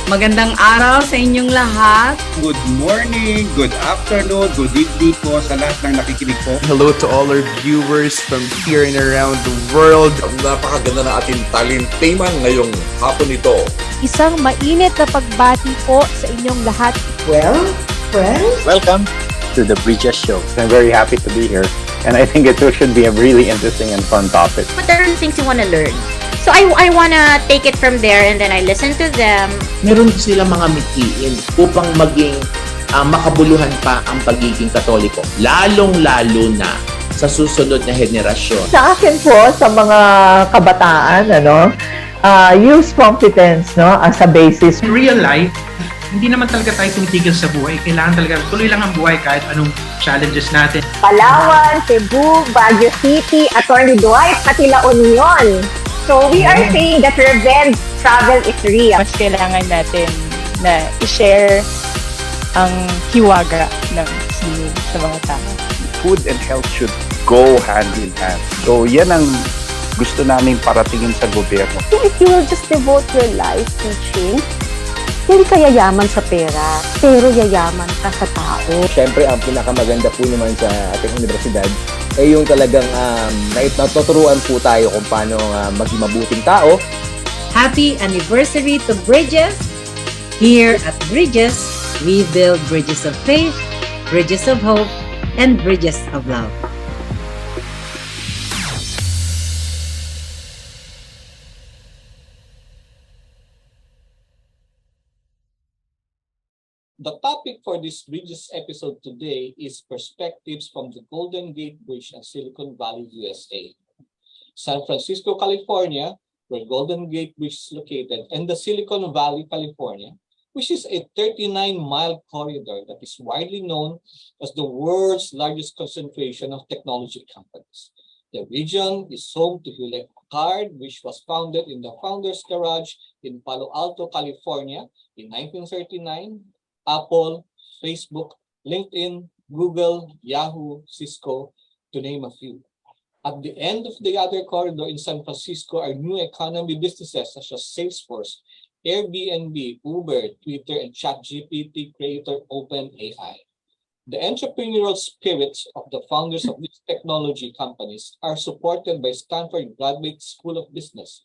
Magandang araw sa inyong lahat. Good morning, good afternoon, good evening po sa lahat ng nakikinig po. Hello to all our viewers from here and around the world. Napakaganda na ating talinteman ngayong hapon ito. Isang mainit na pagbati po sa inyong lahat. Well, friends, welcome to the Bridges Show. I'm very happy to be here, and I think it should be a really interesting and fun topic. But there are things you want to learn. So I wanna take it from there and then I listen to them. Meron sila mga mitiin upang maging makabuluhan pa ang pagiging Katoliko. Lalong-lalo na sa susunod na henerasyon. Sa akin po, sa mga kabataan, use competence as a basis. In real life, hindi naman talaga tayo tumitigil sa buhay. Kailangan talaga tuloy lang ang buhay kahit anong challenges natin. Palawan, Cebu, Baguio City, Atty. Dwight, pati La Union. So we are saying that revenge travel is real. Mas kailangan natin na i-share ang hiwaga ng sining sa mga tao. Food and health should go hand in hand. So yan ang gusto namin paratingin sa gobyerno. If you will just devote your life teaching, hindi ka yayaman sa pera, pero yayaman ka sa tao. Siyempre, ang pinakamaganda po naman sa ating universidad ay yung talagang natuturuan po tayo kung paano maging mabuting tao. Happy anniversary to Bridges! Here at Bridges, we build bridges of faith, bridges of hope, and bridges of love. The topic for this Bridges episode today is perspectives from the Golden Gate Bridge in Silicon Valley, USA. San Francisco, California, where Golden Gate Bridge is located, and the Silicon Valley, California, which is a 39-mile corridor that is widely known as the world's largest concentration of technology companies. The region is home to Hewlett-Packard, which was founded in the Founders Garage in Palo Alto, California in 1939, Apple, Facebook, LinkedIn, Google, Yahoo, Cisco, to name a few. At the end of the other corridor in San Francisco are new economy businesses such as Salesforce, Airbnb, Uber, Twitter, and ChatGPT creator OpenAI. The entrepreneurial spirits of the founders of these technology companies are supported by Stanford Graduate School of Business,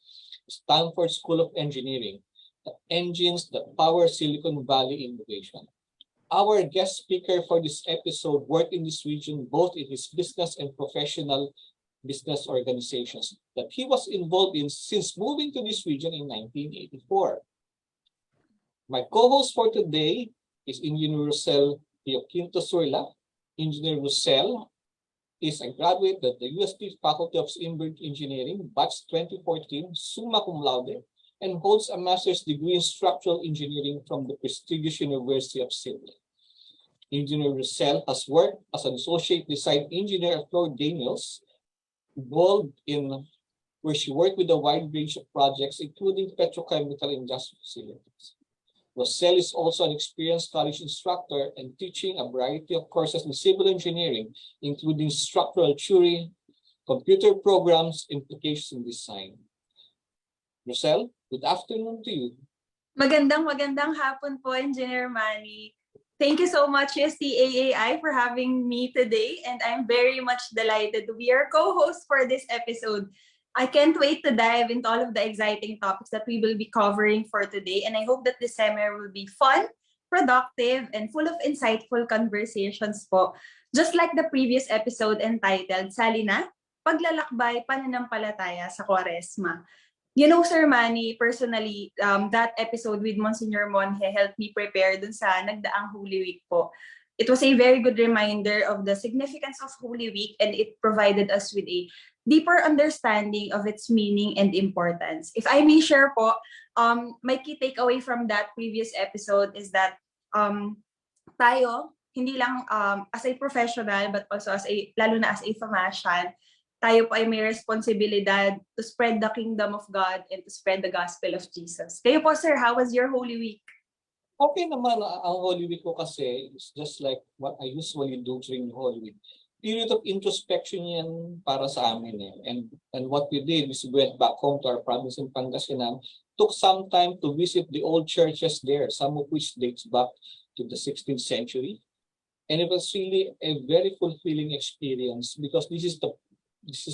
Stanford School of Engineering, the engines that power Silicon Valley innovation. Our guest speaker for this episode worked in this region both in his business and professional business organizations that he was involved in since moving to this region in 1984. My co-host for today is Engineer Rocel Surla. Engineer Rocel is a graduate of the UST Faculty of Inverted Engineering, batch 2014, summa cum laude, and holds a master's degree in structural engineering from the prestigious University of Surla. Engineer Rocel has worked as an associate design engineer at Lord Daniels, involved in where she worked with a wide range of projects, including petrochemical industry facilities. Rocel is also an experienced college instructor and teaching a variety of courses in civil engineering, including structural theory, computer programs, implications in design. Rocel, good afternoon to you. Magandang hapon po, Engineer Manny. Thank you so much, USTAAI, for having me today, and I'm very much delighted to be your co-host for this episode. I can't wait to dive into all of the exciting topics that we will be covering for today, and I hope that this seminar will be fun, productive, and full of insightful conversations po. Just like the previous episode entitled, Salina, Paglalakbay, Pananampalataya sa Kwaresma. You know, Sir Manny, personally, that episode with Monsignor Monje helped me prepare dun sa nagdaang Holy Week po. It was a very good reminder of the significance of Holy Week, and it provided us with a deeper understanding of its meaning and importance. If I may share po, my key takeaway from that previous episode is that tayo, hindi lang as a professional, but also lalo na as a Thomasian, tayo po ay may responsibilidad to spread the kingdom of God and to spread the gospel of Jesus. Kayo po, sir, how was your Holy Week? Okay naman, ang Holy Week ko kasi is just like what I usually do during the Holy Week. period of introspection yan para sa amin eh. And what we did is we went back home to our province in Pangasinan, took some time to visit the old churches there, some of which dates back to the 16th century. And it was really a very fulfilling experience because this is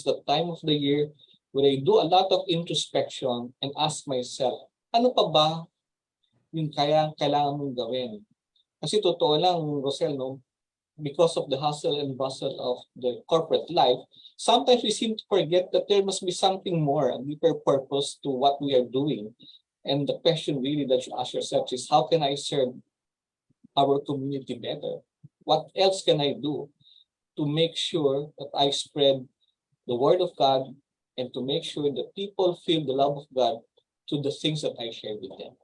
the time of the year where I do a lot of introspection and ask myself, ano pa ba yung kailangan mong gawin? Kasi totoo lang, Rocel, no? Because of the hustle and bustle of the corporate life, sometimes we seem to forget that there must be something more, a deeper purpose to what we are doing. And the question really that you ask yourself is, how can I serve our community better? What else can I do to make sure that I spread the word of God and to make sure that people feel the love of God to the things that I share with them?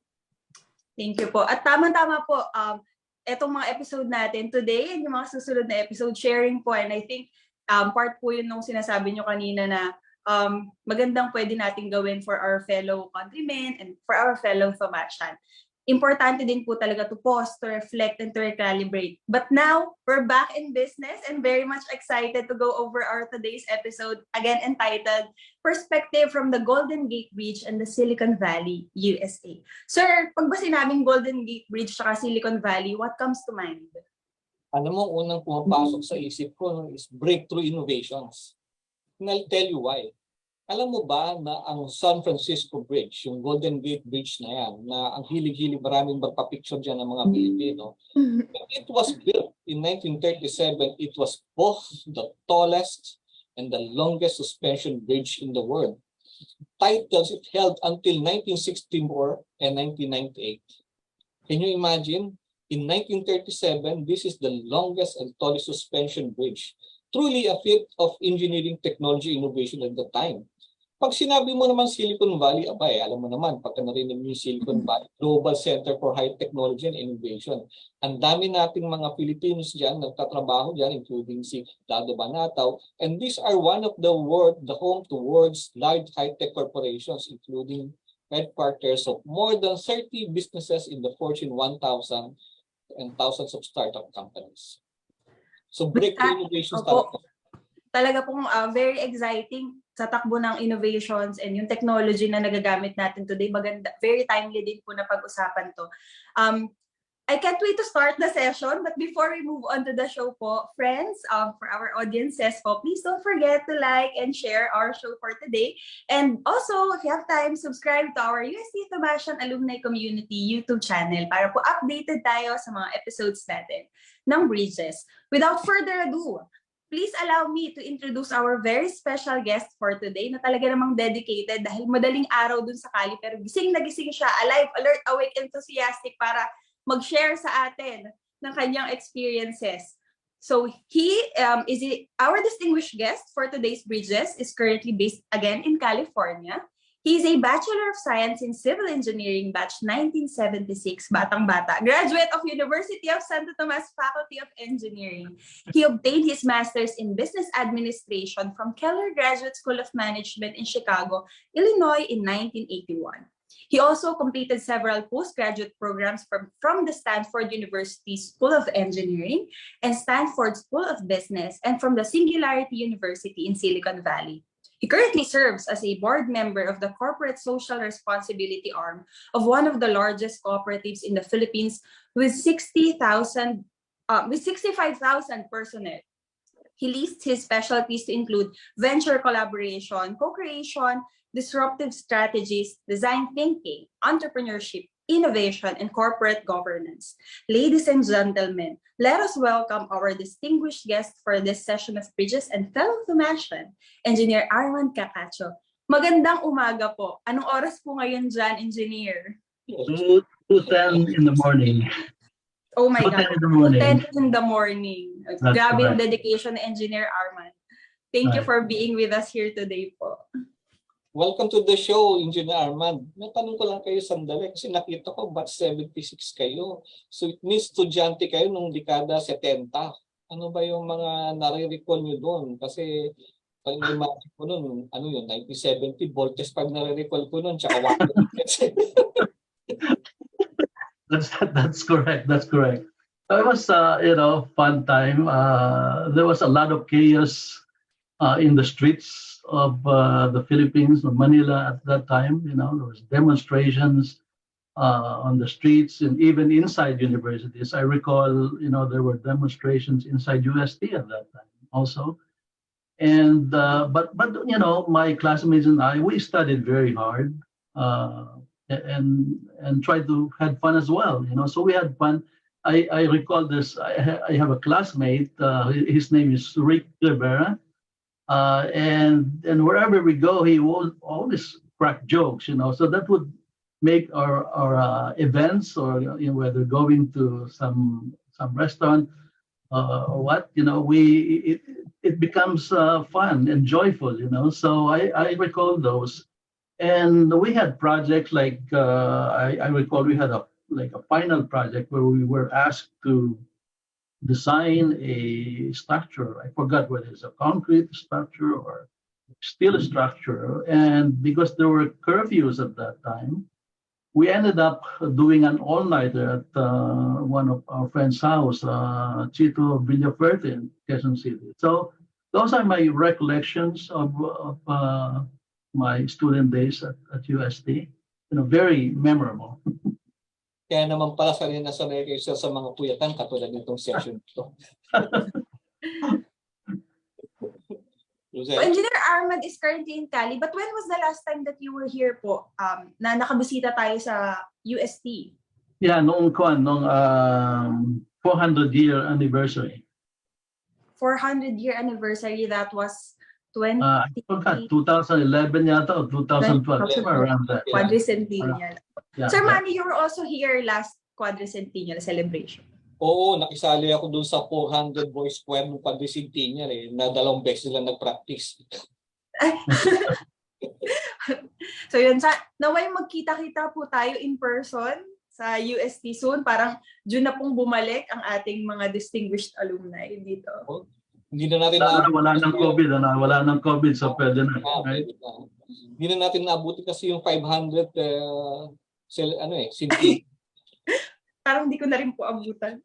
Thank you po. At tama-tama po, etong mga episode natin today and yung mga susunod na episode, sharing po. And I think part po yun nung sinasabi nyo kanina na magandang pwede natin gawin for our fellow countrymen and for our fellow Thomasian. Importante din po talaga to pause, to reflect, and to recalibrate. But now, we're back in business and very much excited to go over our today's episode, again entitled, Perspective from the Golden Gate Bridge and the Silicon Valley, USA. Sir, pag ba sinabing Golden Gate Bridge at Silicon Valley, what comes to mind? Ano mo, unang pumapasok sa isip ko is breakthrough innovations. And I'll tell you why. Alam mo ba na ang San Francisco Bridge, yung Golden Gate Bridge na yan, na ang hilig-hilig maraming magpa-picture dyan ng mga Pilipino, when it was built in 1937, it was both the tallest and the longest suspension bridge in the world. Titles it held until 1964 and 1998. Can you imagine? In 1937, this is the longest and tallest suspension bridge. Truly a feat of engineering technology innovation at the time. Pag sinabi mo naman Silicon Valley, abay, alam mo naman, pagka narinig mo yung Silicon Valley, Global Center for High Technology and Innovation. Ang dami nating mga Filipinos dyan, nagtatrabaho dyan, including si Dado Banataw. And these are one of the home to world's large high-tech corporations, including headquarters of more than 30 businesses in the Fortune 1000 and thousands of startup companies. So breakthrough innovations talaga pong very exciting sa takbo ng innovations and yung technology na nagagamit natin today. Maganda, very timely din po na pag-usapan to. I can't wait to start the session, but before we move on to the show po, friends, for our audiences po, please don't forget to like and share our show for today. And also, if you have time, subscribe to our USTAAI Thomasian Alumni Community YouTube channel para po updated tayo sa mga episodes natin ng Bridges. Without further ado, please allow me to introduce our very special guest for today na talaga namang dedicated dahil madaling araw dun sa Cali pero gising na gising siya, alive, alert, awake, enthusiastic para mag-share sa atin ng kanyang experiences. So our distinguished guest for today's Bridges is currently based again in California. He is a Bachelor of Science in Civil Engineering, batch 1976, batang-bata, graduate of University of Santo Tomas Faculty of Engineering. He obtained his Master's in Business Administration from Keller Graduate School of Management in Chicago, Illinois in 1981. He also completed several postgraduate programs from the Stanford University School of Engineering and Stanford School of Business and from the Singularity University in Silicon Valley. He currently serves as a board member of the corporate social responsibility arm of one of the largest cooperatives in the Philippines with 65,000 personnel. He lists his specialties to include venture collaboration, co-creation, disruptive strategies, design thinking, entrepreneurship, innovation, and corporate governance. Ladies and gentlemen, let us welcome our distinguished guest for this session of Bridges and fellow Thomasian, Engineer Armand Cacacho. Magandang umaga po. Anong oras po ngayon dyan, Engineer? 2:10 in the morning. Oh my God, 2:10 in the morning. Grabe yung dedication ni Engineer Armand. Thank you for being with us here today po. Welcome to the show, Engineer Armand. Natanong ko lang kayo sandali kasi nakita ko batch 76 kayo. So it means estudyante kayo nung dekada 70. Ano ba yung mga nare-recall nyo doon? Kasi pag na-imagine ko noon, ano yun, 1970, voltage pag nare-recall ko noon, tsaka 1. That's correct. That's correct. It was, fun time. There was a lot of chaos in the streets of the Philippines, of Manila at that time. There was demonstrations on the streets and even inside universities. I recall, there were demonstrations inside UST at that time also. And but my classmates and I, we studied very hard and tried to had fun as well. So we had fun. I recall this. I have a classmate. His name is Rick Rivera, and wherever we go, he will always crack jokes. So that would make our events, or whether going to some restaurant or what, it becomes fun and joyful. So I recall those, and we had projects like I recall we had a final project where we were asked to design a structure. I forgot whether it's a concrete structure or steel structure, and because there were curfews at that time, we ended up doing an all-nighter at one of our friends' house, Chito Villaferte in Quezon City. So those are my recollections of my student days at UST. Very memorable. Kaya naman pala sanay na sanay kayo sa mga puyatan katulad nitong session ito. So, Engineer Armand is currently in Cali, but when was the last time that you were here po na nakabisita tayo sa UST? Yeah, noong 400-year anniversary. 400-year anniversary, that was 20... I forgot, 2011 yata o 2012, somewhere around that. Quadricentennial. Yeah, Sir Manny, you were also here last quadricentennial celebration. Oo, nakisali ako dun sa 400 Boys Square ng Quadricentennial na 2 beses lang nag-practice. So yun, naway magkita-kita po tayo in person sa UST soon. Parang June na pong bumalik ang ating mga distinguished alumni dito. Hindi na natin wala ng COVID, wala ng COVID, so pwede na. Right? Hindi na natin naabuti kasi yung 500 sinti. Parang hindi ko na rin po abutan.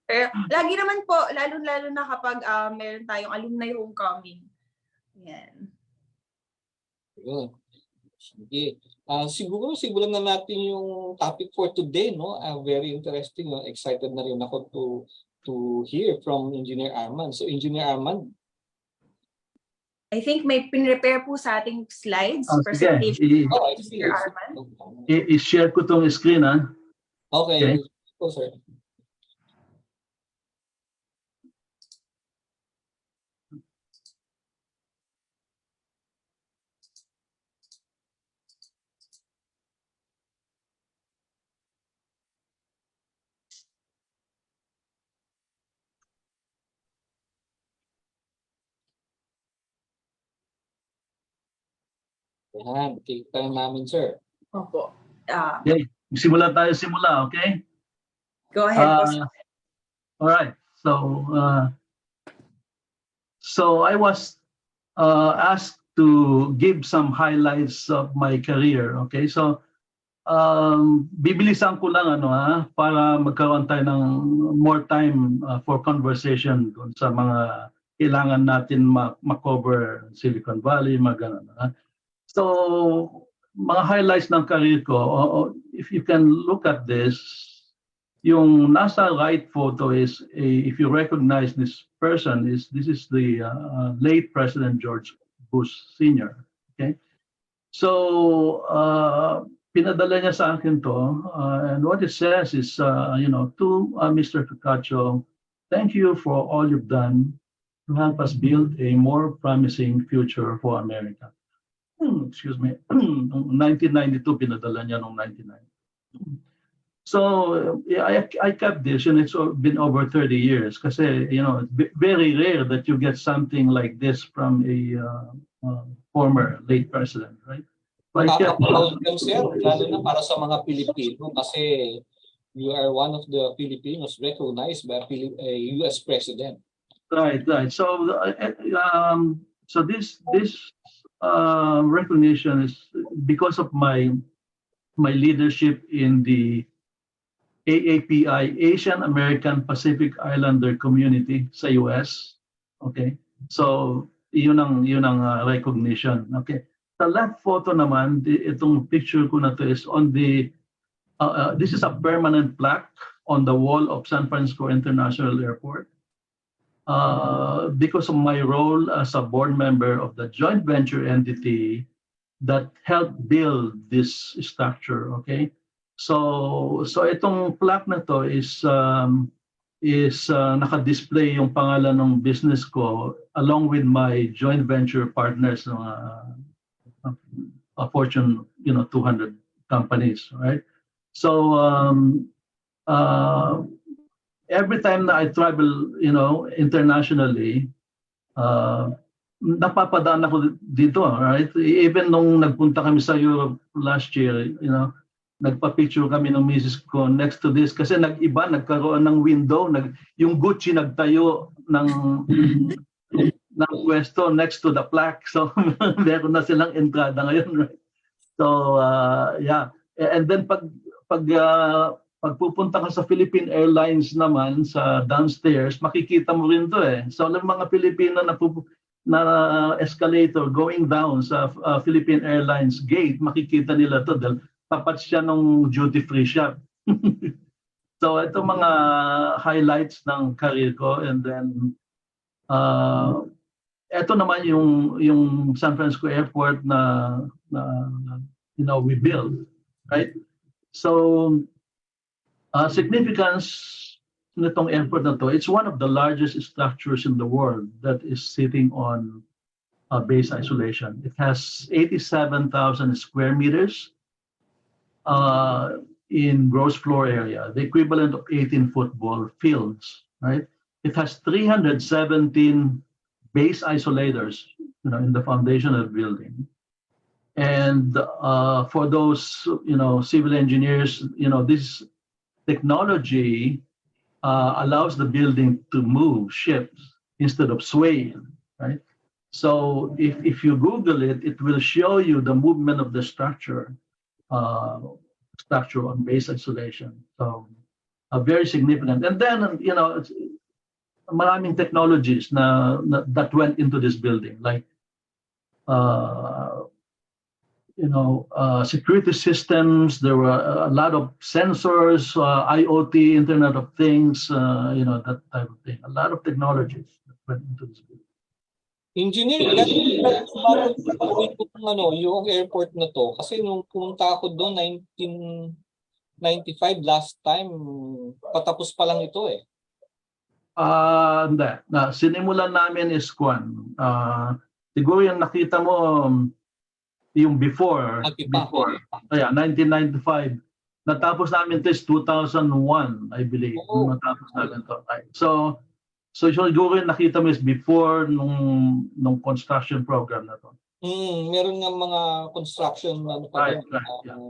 Pero lagi naman po, lalo-lalo na kapag meron tayong alumni homecoming. Yan. Sige. Siguro na natin yung topic for today, no? Very interesting, no? Excited na rin ako to hear from Engineer Armand. So Engineer Armand, I think may pinrepare po sa ating slides, presentation. Engineer Armand. I-share ko tong screen, ha? Okay. Oh, sir. Yan, kita namin, sir. Opo. Okay, simula, okay? Go ahead, po. All right. So I was asked to give some highlights of my career, okay? So bibilisan ko lang para magkaroon tayo ng more time for conversation dun sa mga kailangan natin ma-cover Silicon Valley, mga ganun. So, mga highlights ng career ko, if you can look at this, yung nasa right photo is, if you recognize this person, this is the late President George Bush Sr. Okay? So, pinadala niya sa akin to, and what it says is, to Mr. Cacacho, thank you for all you've done to help us build a more promising future for America. Excuse me, 1992, pinadala niya noong 99. So I kept this, and it's been over 30 years. Kasi, it's very rare that you get something like this from a former late president, right? So I kept sir, lalo na para sa mga Pilipino, kasi you are one of the Filipinos recognized by a U.S. president. Right. So, so this recognition is because of my leadership in the AAPI, Asian American Pacific Islander Community sa US. Okay? So, yun ang recognition. Okay? Sa left photo naman, itong picture ko na to is on the, this is a permanent plaque on the wall of San Francisco International Airport. Because of my role as a board member of the joint venture entity that helped build this structure, okay? So itong plaque na to is naka-display yung pangalan ng business ko along with my joint venture partners, Fortune 200 companies, right? So every time na I travel, internationally, napapadaan ako dito, right? Even nung nagpunta kami sa Europe last year, nagpa-picture kami ng misis ko next to this kasi nagkaroon ng window, yung Gucci nagtayo ng pwesto next to the plaque. So meron na silang entrada ngayon, right? So yeah. And then pag pupunta ka sa Philippine Airlines naman sa downstairs, makikita mo rin to eh. So ang mga Pilipino na escalator going down sa Philippine Airlines gate, makikita nila to dahil tapat siya ng duty-free shop. So ito mga highlights ng career ko, and then ito naman yung San Francisco Airport na we build, right? So significance nitong airport na to, it's one of the largest structures in the world that is sitting on base isolation. It has 87,000 square meters in gross floor area, the equivalent of 18 football fields, right? It has 317 base isolators, in the foundation of the building. And for those, civil engineers, this technology allows the building to move, shift, instead of swaying, right? So if you Google it, it will show you the movement of the structure on base isolation. So very significant. And then, maraming technologies that went into this building, like security systems. There were a lot of sensors, IoT, Internet of Things, that type of thing. A lot of technologies that went into this building. Engineer, yung airport na to, kasi nung pumunta ako doon, 1995 last time, patapos pa lang ito eh. Hindi. Sinimulan namin is siguro yung nakita mo, yung before, 1995. Natapos namin ito is 2001, I believe. Natapos namin ito. So siguro yung nakita mo is before nung construction program na to. Meron nga mga construction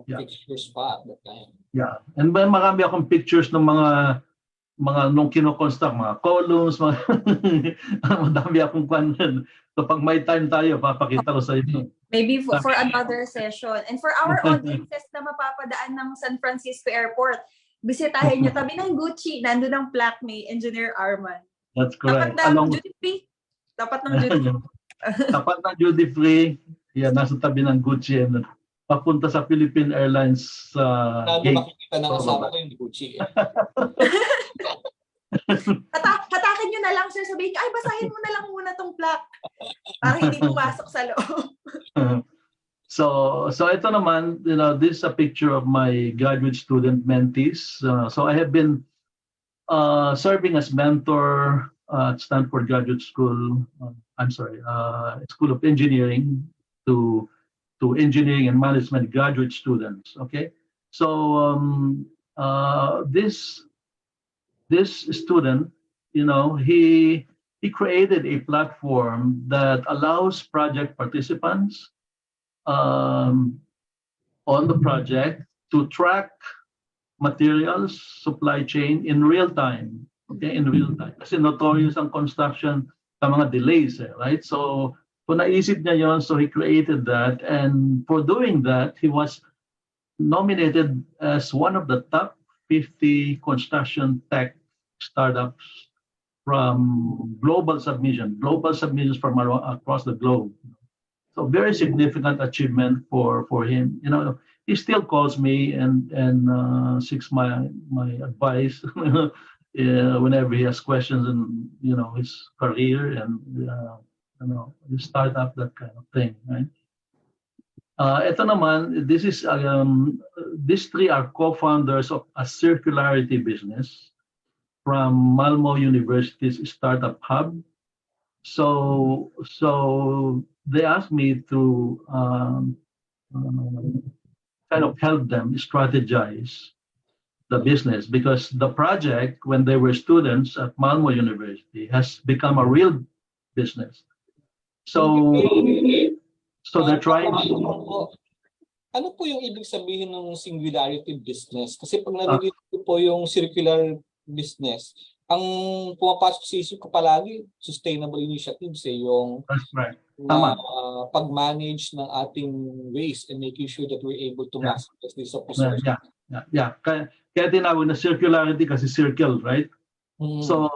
pictures pa at that time. Yeah. And marami akong pictures ng mga nung kino-construct, mga columns, madami akong kwan. So pag may time tayo, papakita ko sa inyo. Maybe for another session. And for our audiences na mapapadaan ng San Francisco Airport, bisitahin nyo, tabi ng Gucci, nandun ang plaque ni Engineer Armand. That's correct. Tapat ng duty free. Tapat ng duty free. Tapat ng duty free. Yeah, nasa tabi ng Gucci. And papunta sa Philippine Airlines gate. Makikita na kasama ko yung Gucci. Hatakin nyo na lang, sir. Sabihin nyo, ay, basahin mo na lang muna tong plaque. Para hindi pumasok sa loob. So ito naman, this is a picture of my graduate student mentees. So I have been serving as mentor at Stanford Graduate School. School of Engineering to engineering and management graduate students. Okay, so this student, he created a platform that allows project participants on the project to track materials, supply chain in real time. Okay, in real time. Kasi notorious ang construction sa mga delays, right? So naisip niya yon, so he created that, and for doing that, he was nominated as one of the top 50 construction tech startups from global submissions from across the globe. So very significant achievement for him. You know, he still calls me and seeks my advice whenever he has questions in, you know, his career and you know, his startup, that kind of thing, right? Ito naman, these three are co-founders of a circularity business from Malmo University's Startup Hub. So they asked me to kind of help them strategize the business, because the project, when they were students at Malmo University, has become a real business. So they're trying. Ano po yung ibig sabihin ng singularity business? Kasi pag narinig ko po yung circular business, ang pumapasok sa isip ko palagi, sustainable initiatives yung pag-manage ng ating waste and making sure that we're able to maximize this resource. Yeah. Kaya tinawag na circularity kasi circle, right? So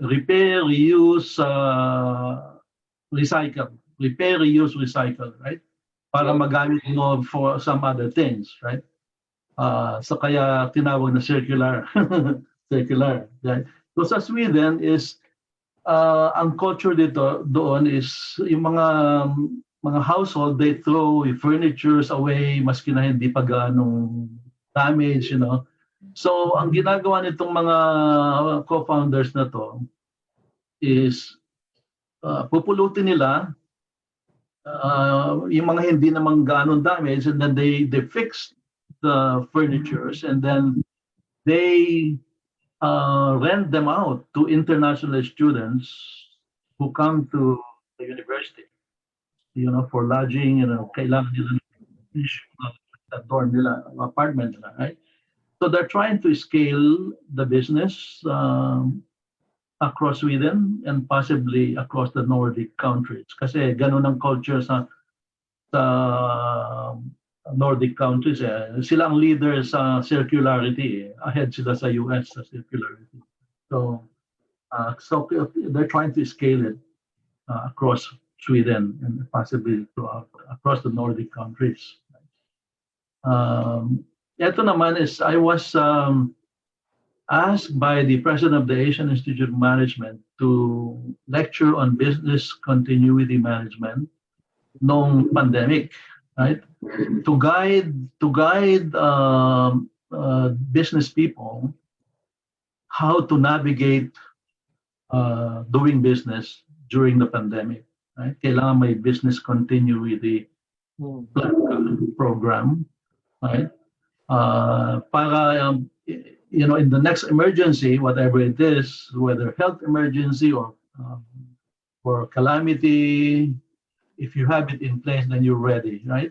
repair, reuse, recycle. Repair, reuse, recycle, right? Para magamit mo for some other things, right? So kaya tinawag na circular. Circular, right? So sa Sweden is ang culture dito doon is yung mga household, they throw furnitures away maski na hindi pa ganong damage, you know. So ang ginagawa nitong mga co-founders na to is pupulutin nila yung mga hindi naman ganon damage, and then they fix the furnitures, and then they rent them out to international students who come to the university, you know, for lodging, you know, kailangan nila dorm nila, apartment nila, right? So they're trying to scale the business across Sweden and possibly across the Nordic countries. Kasi ganun ang culture sa Nordic countries. Sila ang leader sa circularity. Ahead sila sa US sa circularity. So they're trying to scale it across Sweden and possibly across the Nordic countries. Ito naman is, I was asked by the president of the Asian Institute of Management to lecture on business continuity management noong pandemic, right? To guide business people how to navigate doing business during the pandemic, right? Kailangan may business continuity program, right? Para you know, in the next emergency, whatever it is, whether health emergency or calamity, if you have it in place, then you're ready, right?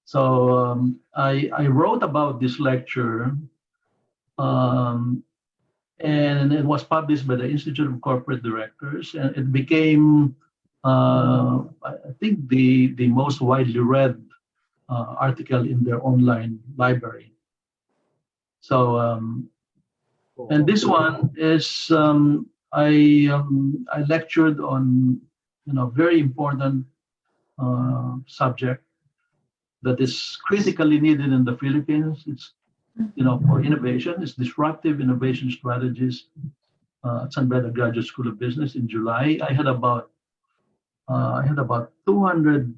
So I wrote about this lecture, and it was published by the Institute of Corporate Directors, and it became, I think, the most widely read article in their online library. So, and this one is, I lectured on, you know, very important subject that is critically needed in the Philippines. It's, you know, for innovation. It's disruptive innovation strategies at San Beda Graduate School of Business in July. I had about 200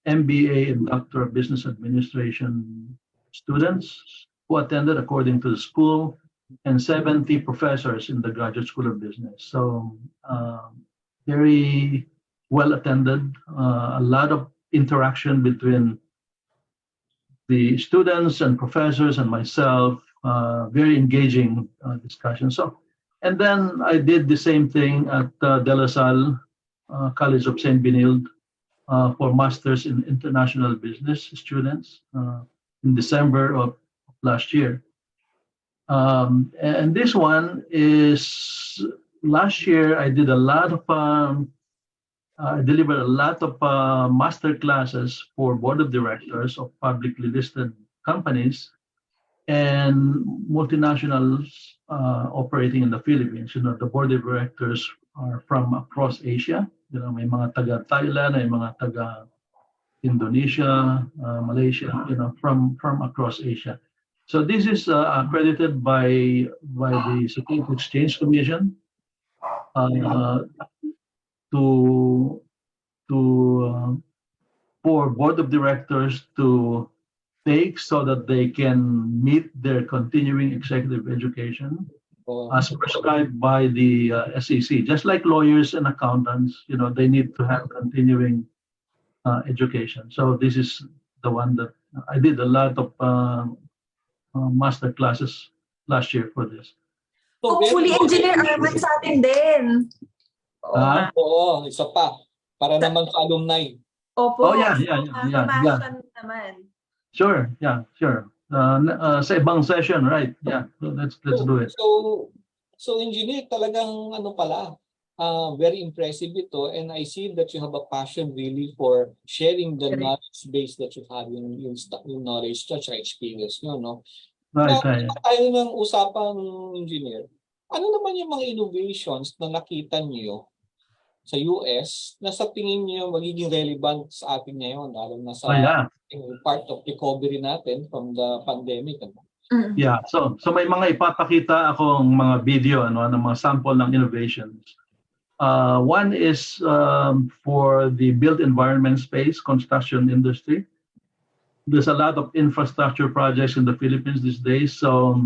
MBA and Doctor of Business Administration students who attended according to the school, and 70 professors in the Graduate School of Business. So very well attended, a lot of interaction between the students and professors and myself, very engaging discussion. So, and then I did the same thing at De La Salle College of St. Benilde for Masters in International Business students in December of last year. And this one is, last year I did a lot of, I delivered a lot of master classes for board of directors of publicly listed companies. and multinationals operating in the Philippines. You know, the board of directors are from across Asia. You know, may mga taga Thailand, may mga taga Indonesia, Malaysia. You know, from across Asia. So this is accredited by the Securities Exchange Commission for board of directors to take so that they can meet their continuing executive education as prescribed by the SEC. Just like lawyers and accountants, you know, they need to have continuing education. So this is the one that I did a lot of master classes last year for this. Hopefully, Engineer Armand sa atin din. Oo, isa pa. Para naman sa alumni. Opo. Oh, yeah. Naman. Sure, yeah, sure. Sa ibang session, right? Yeah, let's do it. So engineer, talagang ano pala, very impressive ito, and I see that you have a passion really for sharing the knowledge base that you have in knowledge at experience nyo, no? Right. Tayo ng usapang engineer. Ano naman yung mga innovations na nakita niyo sa US na sa tingin niyo magiging relevant sa atin ngayon, lalo na sa part of recovery natin from the pandemic? Yeah, so may mga ipapakita akong mga video, ng mga sample ng innovations. One is for the built environment space construction industry. There's a lot of infrastructure projects in the Philippines these days, so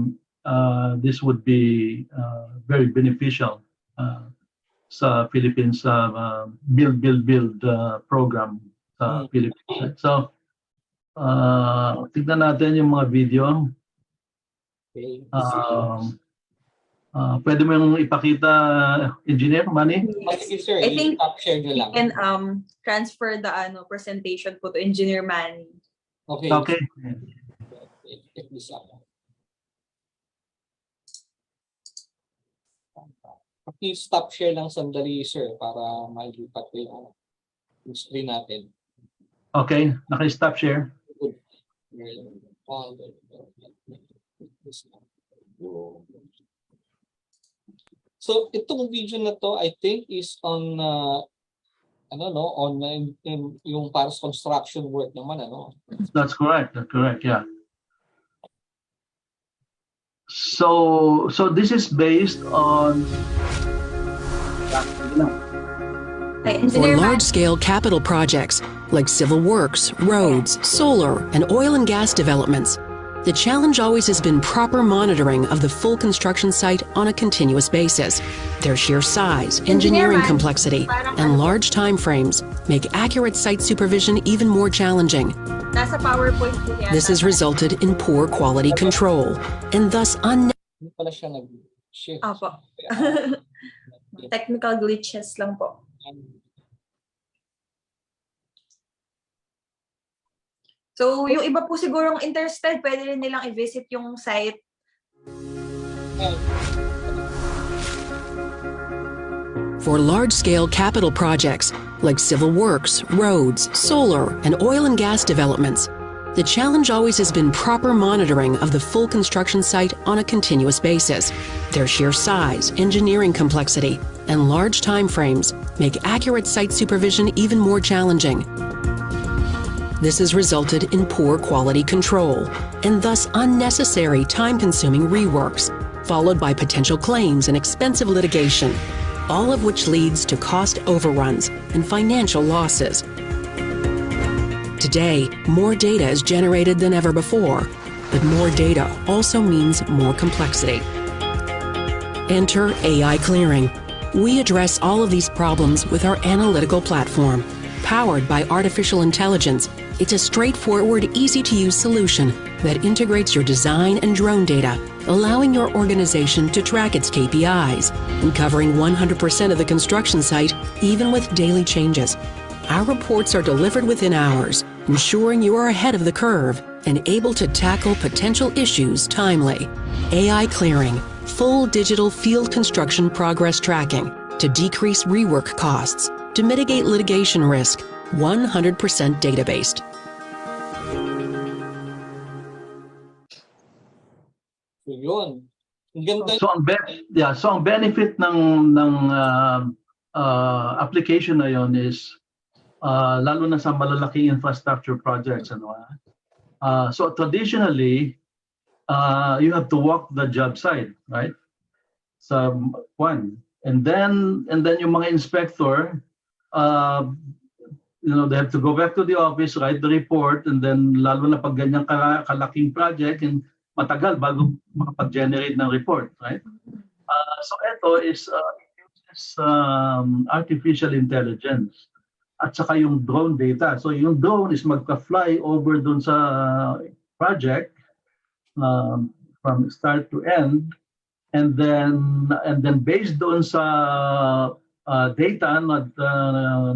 this would be very beneficial sa Philippines build program sa Philippines. So tignan natin yung mga video. Pwede mo yung ipakita, Engineer Manny? I think you can transfer the presentation po to Engineer Manny. Okay. Take this up. Please stop share lang sandali, sir, para mailipat yung screen natin. Okay, naka-stop share. So itong video na to, I think, is on yung para sa construction work naman, ano? That's correct, yeah. So this is based on for large-scale capital projects like civil works, roads, solar, and oil and gas developments. The challenge always has been proper monitoring of the full construction site on a continuous basis. Their sheer size, engineering complexity, and large time frames make accurate site supervision even more challenging. This has resulted in poor quality control, and thus technical glitches lang po. So, yung iba po sigurong interested, pwede rin nilang i-visit yung site. For large-scale capital projects like civil works, roads, solar, and oil and gas developments, the challenge always has been proper monitoring of the full construction site on a continuous basis. Their sheer size, engineering complexity, and large time frames make accurate site supervision even more challenging. This has resulted in poor quality control, and thus unnecessary time-consuming reworks, followed by potential claims and expensive litigation, all of which leads to cost overruns and financial losses. Today, more data is generated than ever before, but more data also means more complexity. Enter AI clearing. We address all of these problems with our analytical platform. Powered by artificial intelligence, it's a straightforward, easy-to-use solution that integrates your design and drone data, allowing your organization to track its KPIs and covering 100% of the construction site, even with daily changes. Our reports are delivered within hours, ensuring you are ahead of the curve and able to tackle potential issues timely. AI clearing, full digital field construction progress tracking to decrease rework costs, to mitigate litigation risk, 100% data-based. So yun. Ang ganda. So ang benefit ng application na yon is lalo na sa malalaking infrastructure projects, ano. So traditionally, you have to walk the job site, right? So one, and then yung mga inspector, they have to go back to the office, write the report, and then lalo na pag ganyang kalaking project, and matagal bago makapag-generate ng report, right? So ito is artificial intelligence at saka yung drone data. So yung drone is magka-fly over dun sa project from start to end, and then based doon sa data na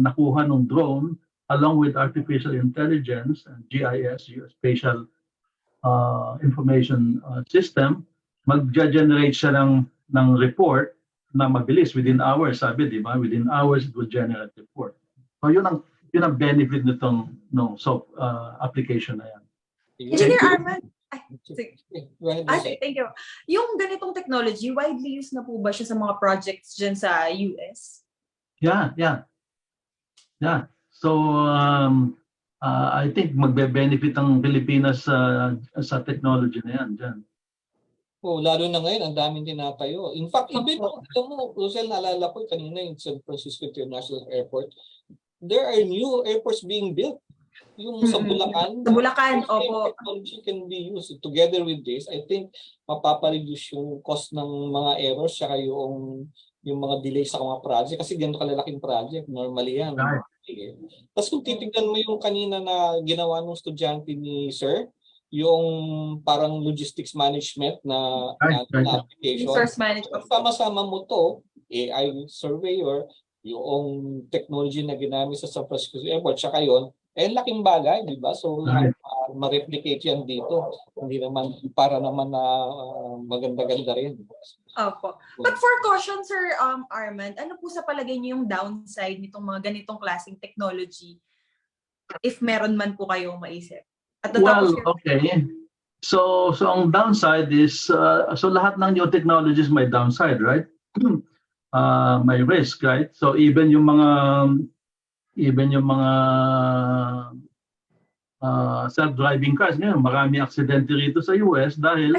nakuha ng drone along with artificial intelligence and GIS, Spatial Information System, mag-generate siya ng report na mabilis within hours, sabi, di ba? Within hours it will generate report. So yun ang benefit nitong application na yan. Engineer Armand, thank you. Yung ganitong technology, widely used na po ba siya sa mga projects dyan sa US? Yeah. So I think magbe-benefit ang Pilipinas sa technology na yan dyan. Lalo na ngayon, ang daming tinatayo. In fact, even Rocel, naalala ko kanina yung San Francisco International Airport, there are new airports being built. Yung sa Bulacan. Sa Bulacan, opo. Technology can be used. Together with this, I think mapapareduce yung cost ng mga errors saka yung mga delays sa mga project. Kasi ganito kalalaking project. Normally yan. Right. Tapos kung titignan mo yung kanina na ginawa ng estudyante ni Sir, yung parang logistics management na application. Resource management. Sama-sama mo to, AI surveyor, yung technology na ginamit sa San Francisco Airport, saka yun, laking bagay, di ba? So, ma-replicate yan dito. Hindi naman, para naman na maganda-ganda rin. Opo. But for caution, Sir Armand, ano po sa palagay niyo yung downside nitong mga ganitong klaseng technology? If meron man po kayong maisip. Okay. So ang downside is, so lahat ng new technologies may downside, right? May risk, right? So even yung mga self-driving cars ngayon, marami aksidente rito sa US dahil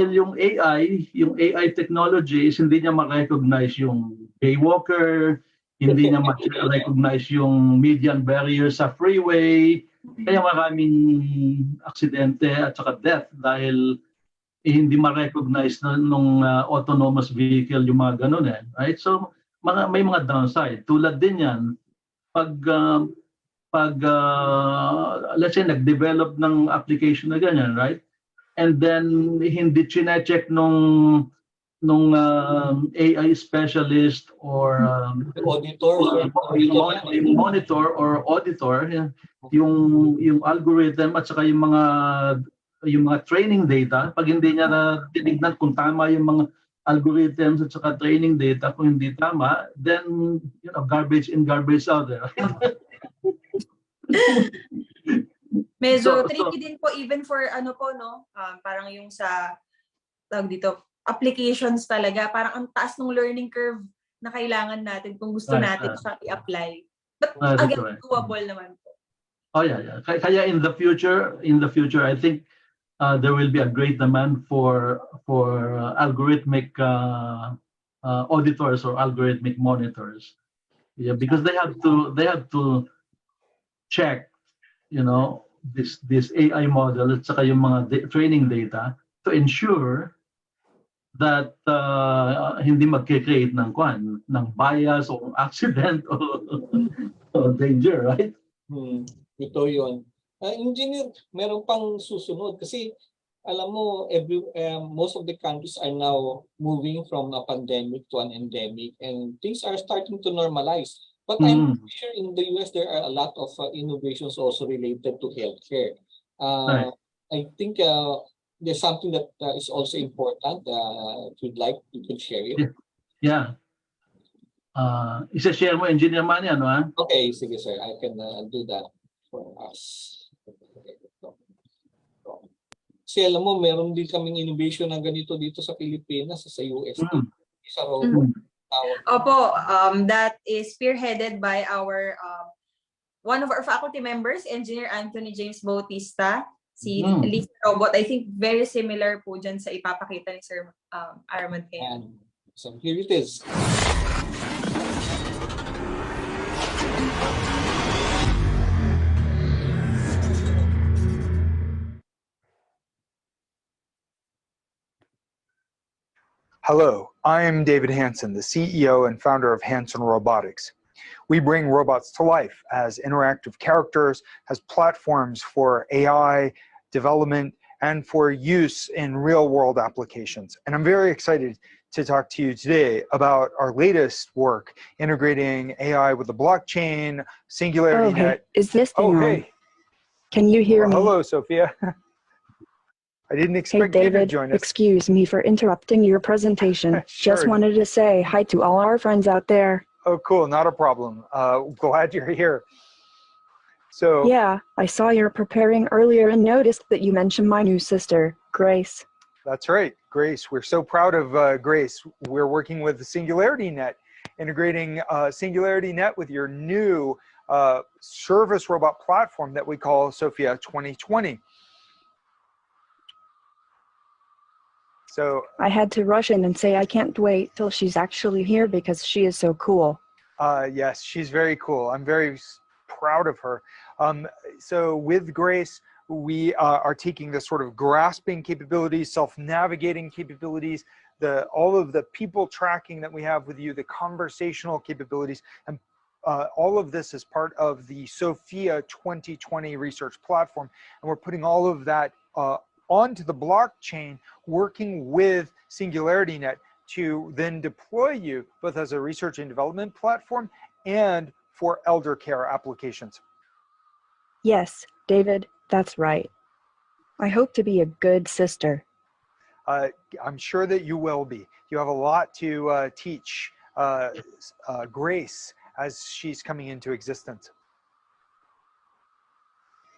yung AI technology is hindi niya ma-recognize yung jaywalker, hindi niya ma-recognize yung median barrier sa freeway, kaya maraming aksidente at saka death dahil hindi ma-recognize nung autonomous vehicle yung mga ganun right? So may mga downside. Tulad din yan, pag let's say nag-develop ng application na ganyan, right? And then hindi chine-check nung AI specialist or auditor, yung monitor or auditor, yung algorithm at saka yung mga training data, pag hindi niya na tinignan kung tama yung mga algorithms at saka training data, kung hindi tama, then garbage in, garbage out there. Medyo tricky din po even for parang yung sa dito applications talaga, parang ang taas ng learning curve na kailangan natin kung gusto natin siyang i-apply. But again, doable naman po. Oh yeah. Kaya in the future, I think there will be a great demand for algorithmic auditors or algorithmic monitors. Yeah, because they have to check, this AI model at saka yung mga training data to ensure that hindi magke-create ng bias o accident or danger, right? Ito yun. Engineer, meron pang susunod kasi alam mo, most of the countries are now moving from a pandemic to an endemic and things are starting to normalize. But I'm sure in the US there are a lot of innovations also related to healthcare. I think there's something that is also important. If you'd like, you can share it. Yeah. Isa-share mo, Engineer Manny, ano? Okay, sige sir. I can do that for us. Kasi alam mo, meron din kaming innovation na ganito dito sa Pilipinas, sa UST. Sa robot. Opo, that is spearheaded by our one of our faculty members, Engineer Anthony James Bautista. Si Lisa Robot, I think very similar po dyan sa ipapakita ni Sir Armand R. So here it is. Hello, I am David Hansen, the CEO and founder of Hansen Robotics. We bring robots to life as interactive characters, as platforms for AI development, and for use in real-world applications. And I'm very excited to talk to you today about our latest work, integrating AI with the blockchain, Singularity Net. Hey, is this thing on? Hey. Can you hear me? Hello, Sophia. I didn't expect hey, you David, to join us. Excuse me for interrupting your presentation. Sure. Just wanted to say hi to all our friends out there. Oh, cool. Not a problem. Glad you're here. So yeah, I saw you preparing earlier and noticed that you mentioned my new sister, Grace. That's right, Grace. We're so proud of Grace. We're working with Singularity Net, integrating Singularity Net with your new service robot platform that we call Sophia 2020. So I had to rush in and say I can't wait till she's actually here because she is so cool. Yes, she's very cool. I'm very proud of her. So with Grace, we are taking the sort of grasping capabilities, self-navigating capabilities, all of the people tracking that we have with you, the conversational capabilities, and all of this is part of the Sophia 2020 research platform. And we're putting all of that onto the blockchain, working with Singularity Net to then deploy you both as a research and development platform and for elder care applications. Yes, David, that's right. I hope to be a good sister. I'm sure that you will be. You have a lot to teach Grace as she's coming into existence.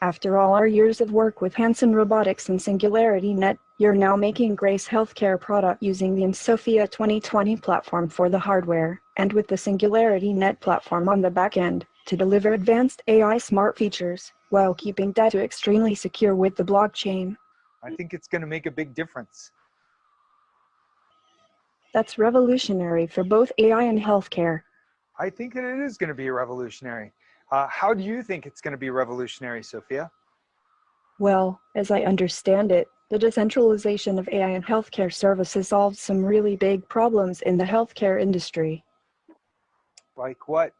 After all our years of work with Hansen Robotics and Singularity Net, you're now making Grace Healthcare product using the Sophia 2020 platform for the hardware, and with the Singularity Net platform on the back end, to deliver advanced AI smart features, while keeping data extremely secure with the blockchain. I think it's going to make a big difference. That's revolutionary for both AI and healthcare. I think that it is going to be revolutionary. How do you think it's going to be revolutionary, Sophia? Well, as I understand it, the decentralization of AI and healthcare services solves some really big problems in the healthcare industry. Like what?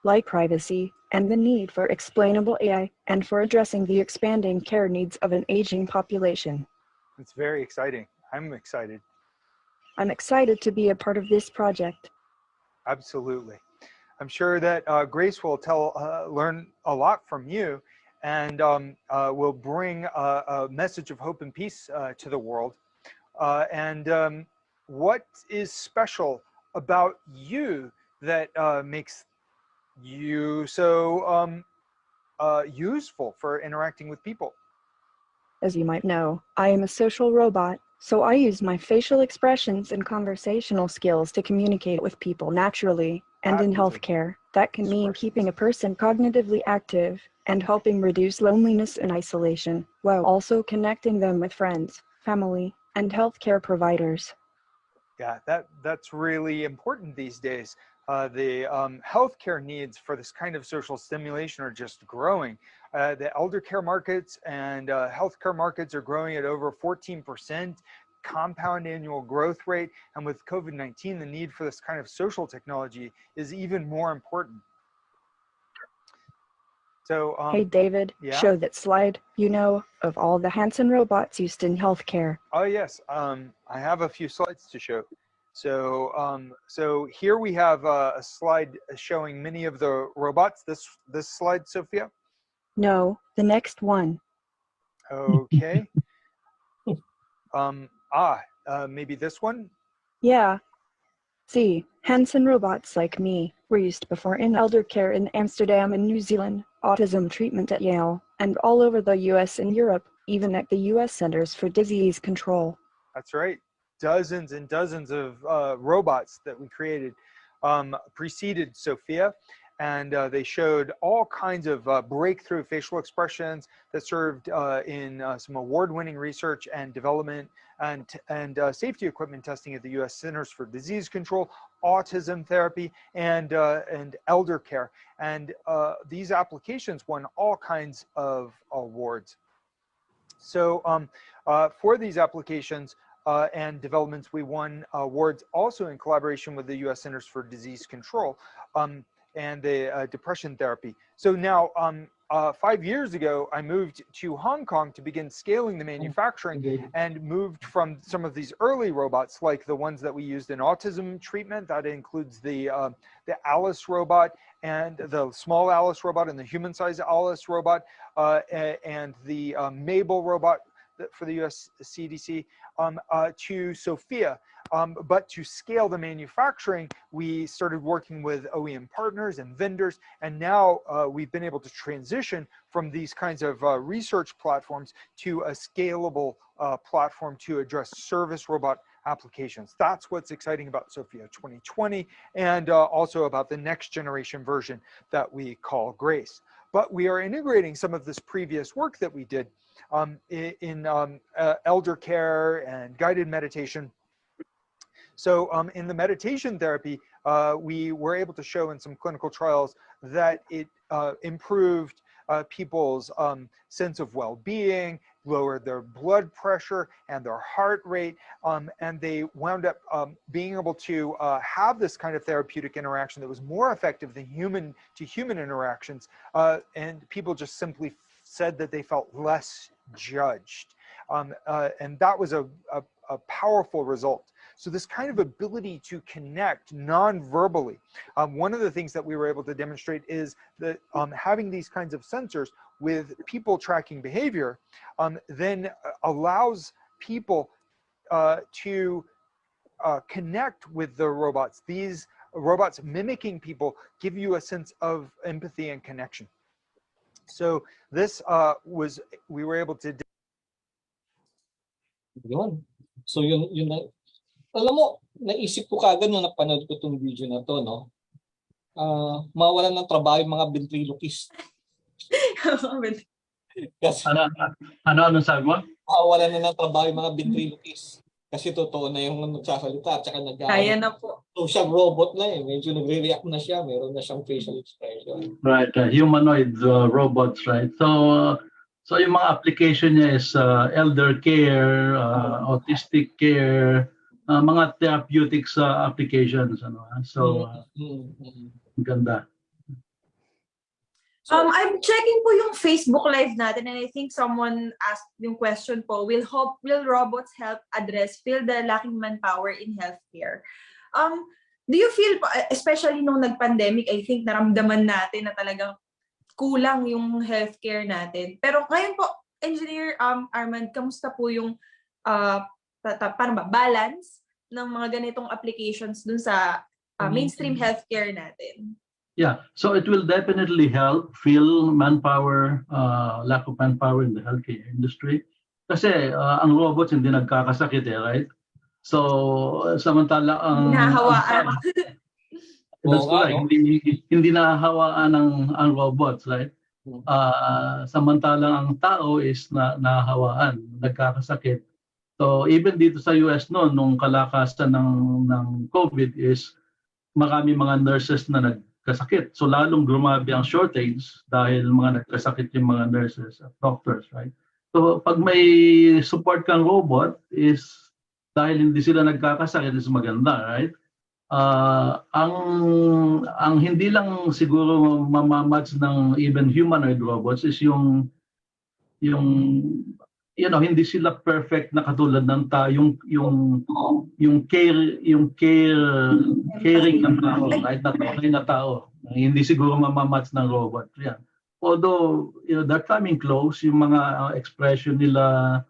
Like privacy, and the need for explainable AI, and for addressing the expanding care needs of an aging population. It's very exciting. I'm excited. I'm excited to be a part of this project. Absolutely. I'm sure that Grace will learn a lot from you, and will bring a message of hope and peace to the world. What is special about you that makes you so useful for interacting with people? As you might know, I am a social robot, so I use my facial expressions and conversational skills to communicate with people naturally. And in healthcare, that can mean keeping a person cognitively active and helping reduce loneliness and isolation, while also connecting them with friends, family, and healthcare providers. Yeah, that's really important these days. The healthcare needs for this kind of social stimulation are just growing. The elder care markets and healthcare markets are growing at over 14% compound annual growth rate. And with COVID-19, the need for this kind of social technology is even more important. So, hey, David, yeah? show that slide, of all the Hansen robots used in healthcare. Oh, yes. I have a few slides to show. So here we have a slide showing many of the robots. This slide, Sophia? No, the next one. Okay. Maybe this one? Yeah. See, Hansen robots like me were used before in elder care in Amsterdam and New Zealand, autism treatment at Yale, and all over the US and Europe, even at the U.S. Centers for Disease Control. That's right. Dozens and dozens of robots that we created preceded Sophia, and they showed all kinds of breakthrough facial expressions that served in some award-winning research and development and safety equipment testing at the U.S. Centers for Disease Control, autism therapy, and elder care. And these applications won all kinds of awards. So for these applications and developments, we won awards also in collaboration with the U.S. Centers for Disease Control and the depression therapy. So now, 5 years ago, I moved to Hong Kong to begin scaling the manufacturing and moved from some of these early robots, like the ones that we used in autism treatment. That includes the Alice robot and the small Alice robot and the human-sized Alice robot and the Mabel robot for the US CDC to Sophia. But to scale the manufacturing, we started working with OEM partners and vendors, and now we've been able to transition from these kinds of research platforms to a scalable platform to address service robot applications. That's what's exciting about Sophia 2020 and also about the next generation version that we call Grace. But we are integrating some of this previous work that we did in elder care and guided meditation. So in the meditation therapy, we were able to show in some clinical trials that it improved people's sense of well-being, lowered their blood pressure and their heart rate, and they wound up being able to have this kind of therapeutic interaction that was more effective than human-to-human interactions, and people just simply said that they felt less judged, and that was a powerful result. So this kind of ability to connect non-verbally, one of the things that we were able to demonstrate is that having these kinds of sensors with people tracking behavior then allows people to connect with the robots. These robots mimicking people give you a sense of empathy and connection. So this we were able to. Yun. So yun na. Alam mo, naisip ko kagad nung napanood ko itong video na to, no? Mawalan ng trabaho yung mga ventriloquist. Kasi, ano sabi mo? Mawalan na ng trabaho yung mga ventriloquist. Kasi totoo na yung nagsasalita at saka Kaya na po. So siyang robot na eh. Medyo nagre-react na siya. Meron na siyang facial expression. Right, humanoid robots, right? So yung mga application niya is elder care, autistic care, mga therapeutics applications, ano. So ganda. I'm checking po yung Facebook Live natin, and I think someone asked yung question po, will robots help fill the lacking manpower in healthcare? Do you feel, especially nung nag-pandemic, I think naramdaman natin na talagang kulang yung healthcare natin. Pero ngayon po, Engineer Armand, kamusta po yung paano ba, balance ng mga ganitong applications dun sa mainstream healthcare natin? Yeah, so it will definitely help fill manpower, lack of manpower in the healthcare industry. Kasi ang robots hindi nagkakasakit right? So samantala ang nahahawaan. That's correct. Hindi nahahawaan ang robots, right? Samantalang ang tao is nahahawaan, nagkakasakit. So even dito sa US nung kalakasan ng COVID is marami mga nurses na nagkasakit. So lalong grumabi ang shortage dahil mga nagkasakit yung mga nurses at doctors, right? So pag may support kang robot is dahil hindi sila nagkakasakit is maganda, right? Ang hindi lang siguro mamamatch ng even humanoid robots is yung hindi sila perfect na katulad ng tao, yung caring ng tao, right? Na tao. Hindi siguro mamamatch ng robot. Yeah. Although, they're coming close, yung mga expression nila,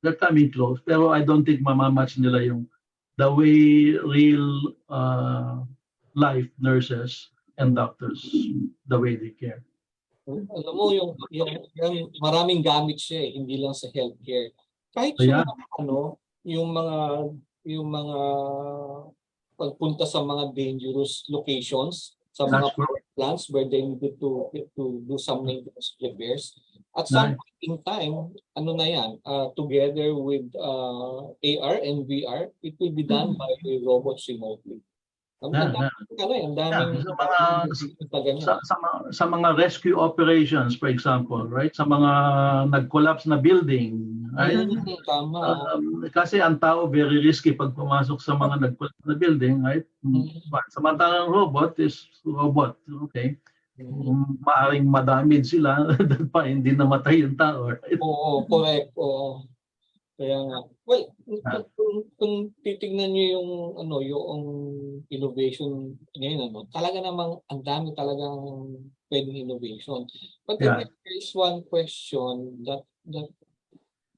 they're coming close. Pero I don't think mamamatch nila the way real life nurses and doctors, the way they care. Alam mo, yung maraming gamit siya eh, hindi lang sa healthcare. Kahit yung mga pagpunta sa mga dangerous locations, sa mga power plants where they needed to do some maintenance repairs. At some point in time, ano na yan, together with AR and VR, it will be done by robots remotely. Sa mga rescue operations, for example, right? Sa mga nag-collapse na building, right? Kasi ang tao very risky pag pumasok sa mga nag-collapse na building, right? Samantalang robot is robot, okay? Maaring madamage sila pa hindi namatay yung tao. Right? Oo, correct. Oo. Kaya nga, well, kung titignan niyo yung innovation ngayon, talaga namang ang dami talagang pwedeng innovation. But then there is one question that